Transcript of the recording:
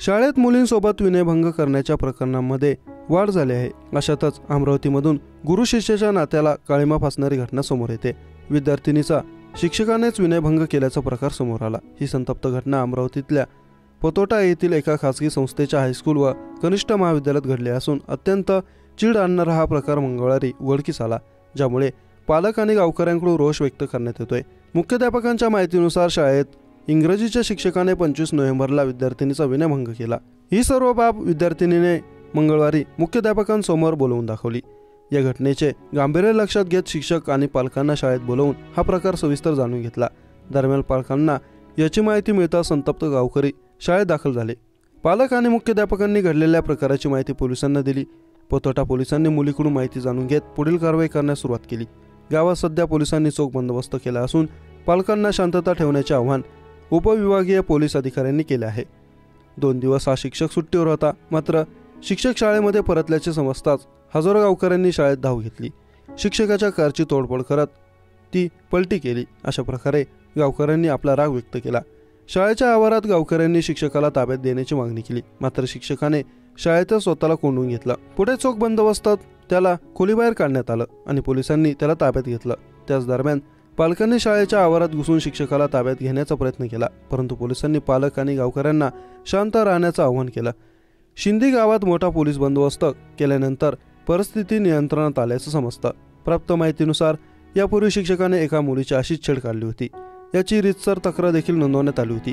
शाळेत मुलींसोबत विनयभंग करण्याच्या प्रकरणांमध्ये वाढ झाली आहे। अशातच अमरावतीमधून गुरु शिष्याच्या नात्याला काळिमा फासणारी घटना समोर येते। विद्यार्थिनीचा शिक्षकानेच विनयभंग केल्याचा प्रकार समोर आला। ही संतप्त घटना अमरावतीतल्या पतोटा येथील एका खासगी संस्थेच्या हायस्कूल व कनिष्ठ महाविद्यालयात घडली असून अत्यंत चीड आणणारा हा प्रकार मंगळवारी उघडकीस आला, ज्यामुळे पालक आणि गावकऱ्यांकडून रोष व्यक्त करण्यात येतोय। मुख्याध्यापकांच्या माहितीनुसार शाळेत इंग्रजीच्या शिक्षकाने 25 नोव्हेंबरला विद्यार्थिनीचा विनयभंग केला। ही सर्व बाब विद्यार्थिनीने मंगळवारी मुख्याध्यापकांसमोर बोलवून दाखवली। या घटनेचे गांभीर्य लक्षात घेत शिक्षक आणि पालकांना शाळेत बोलवून हा प्रकार सविस्तर जाणून घेतला। दरम्यान पालकांना याची माहिती मिळताच संतप्त गावकरी शाळेत दाखल झाले। पालक आणि मुख्याध्यापकांनी घडलेल्या प्रकाराची माहिती पोलिसांना दिली। पतोटा पोलिसांनी मुलीकडून माहिती जाणून घेत पुढील कारवाई करण्यास सुरुवात केली। गावात सध्या पोलिसांनी चोख बंदोबस्त केला असून पालकांना शांतता ठेवण्याचे आवाहन उपविभागीय पोलीस अधिकाऱ्यांनी केले आहे। 2 दिवस हा शिक्षक सुट्टीवर होता, मात्र शिक्षक शाळेमध्ये परतल्याचे समजताच हजारो गावकऱ्यांनी शाळेत धाव घेतली। शिक्षकाच्या कारची तोडफोड करत ती पलटी केली। अशा प्रकारे गावकऱ्यांनी आपला राग व्यक्त केला। शाळेच्या आवारात गावकऱ्यांनी शिक्षकाला ताब्यात देण्याची मागणी केली, मात्र शिक्षकाने शाळेतच स्वतःला कोंडून घेतलं। पुढे चोख बंदोबस्तात त्याला खोलीबाहेर काढण्यात आलं आणि पोलिसांनी त्याला ताब्यात घेतलं। त्याच दरम्यान पालकांनी शाळेच्या आवारात घुसून शिक्षकाला ताब्यात घेण्याचा प्रयत्न केला, परंतु पोलिसांनी पालक आणि गावकऱ्यांना शांत राहण्याचं आवाहन केलं। शिंदी गावात मोठा पोलीस बंदोबस्त केल्यानंतर परिस्थिती नियंत्रणात आल्याचं समजतं। प्राप्त माहितीनुसार यापूर्वी शिक्षकाने एका मुलीची अशीच छेड काढली होती। याची रीतसर तक्रार देखील नोंदवण्यात आली होती।